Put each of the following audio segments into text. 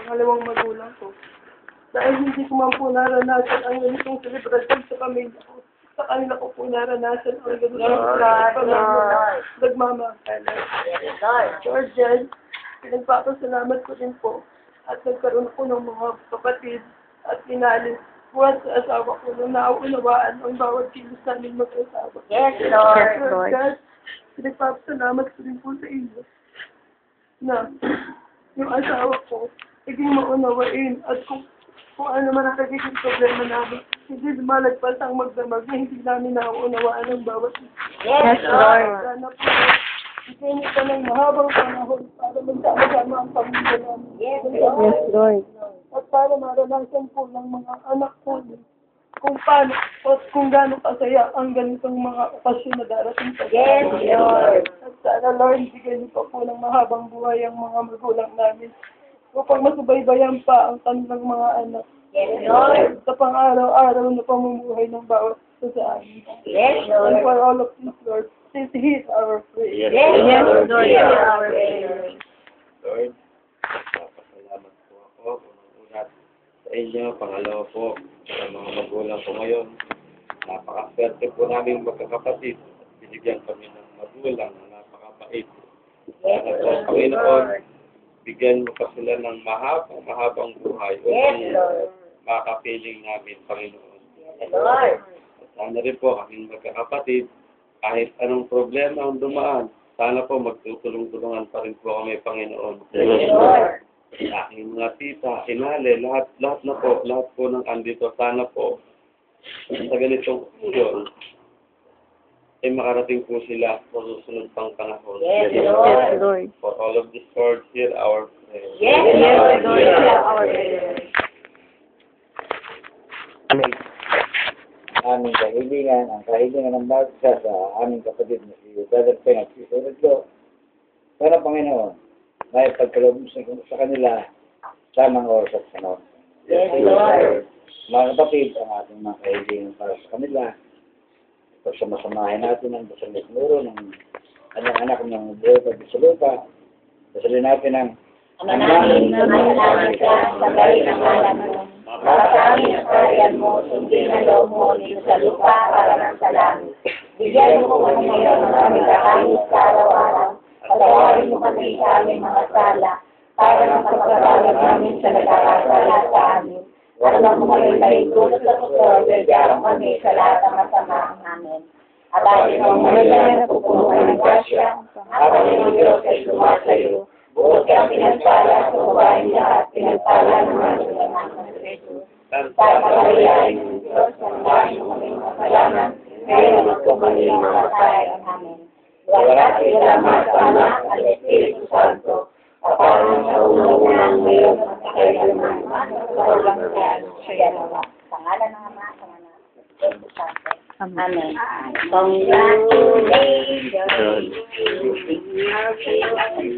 pangalawang magulang ko. Dahil hindi ko man po naranasan ang ganitong selebrasyon sa pamilya ko. Sa kanila ko po naranasan ang ganitong nagmamahal. Lord God, pinagpapasalamat ko din po at nagkaroon ako ng mga kapatid at inalis buwan sa asawa ko na nauunawaan ang bawat kilos namin mag-asawa. Yes, Lord. Lord God, pinagpapasalamat ko din po sa inyo na yung asawa ko, naging maunawain at kung ano man ang nagiging problema namin, hindi lumalagpas ang magdamag na hindi namin nauunawaan ang bawat isa. Yes, Lord. Sana po, bigyan niyo pa ng mahabang panahon para magsama-sama ang pamilya namin. Yes, Lord. At para maranasan po ng mga anak po kung paano at kung gaano kasaya ang ganitong mga okasyon na darating sa Yes, Lord. At sana, Lord, bigyan niyo pa po ng mahabang buhay ang mga magulang namin upang masubaybayan pa ang kanilang mga anak. Yes, Lord. Sa pang-araw-araw na pamumuhay ng bawat isa sa amin. Yes, And Lord. for all of this, Lord, please hear our prayer. Yes, Yes, Lord. Lord. Hear our prayer. Lord, papasalamat po ako unang-una sa inyo, pangalawa po sa mga magulang ko ngayon. Napakaswerte po namin magkakapatid at binigyan kami ng magulang na napakabait. Yes, Sana po, Panginoon, Lord. bigyan mo pa sila ng mahabang buhay Yes, upang Lord. makapiling namin, Panginoon. Yes, Lord. At sana rin po kaming magkakapatid, kahit anong problema ang dumaan, sana po magtutulong-tulungan pa rin po kami, Panginoon. Yes, Lord. Sa aking mga tita, inale, lahat po ng andito, sana po sa ganitong yun, ay makarating po sila sa susunod pang panahon. Yes, Yes, Lord. Lord. For all of this, Lord, hear our prayer. Yes, Lord. Hear our prayer. Aming kahilingan, ang kahilingan ng bagsa sa aming kapatid na si Brother Peng at si Brother Joe. Sana, Panginoon, may pagkaloob sa kanila tamang oras at panahon. Yes, Lord. Mga kapatid, ang ating mga kahilingan para sa kanila. Pagsamasamahin natin ang dasal na sinuro ng kanyang anak ng buhay at sa lupa. Dasalin natin ang Ama namin na manalangin ka sa bahay ng alam mo. Para sa amin ang kariyan mo, sundin ang loob mo dito sa lupa para ng sa langit. Bigyan mo kami ngayon ng aming kakain sa araw-araw. Patawarin mo kami sa aming mga sala para ng pagkakaroon namin sa nagkakasala sa amin. At nang kumalit na ito sa puso, bigyan kami sa lahat ng masama namin. At atin ang mga pupuno ng grasya, at ang Diyos ay sumasayo. Buot kang pinagpala sa babae niya at pinagpala naman sa anak ng Jesus. Sa pagkakayain ng Diyos, ang bahay ng aming kasalanan, ngayon at kumali ang mga tayo namin. Wala salamat sa Anak at Espiritu Santo, kapalang sa unang ngayon at sa kailanman, sa walang siya nawa. Sa ngalan ng Ama, sa ngalan ng Espiritu Santo. Amen. Congratulations.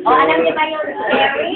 O, alam niyo ba yun, Mary?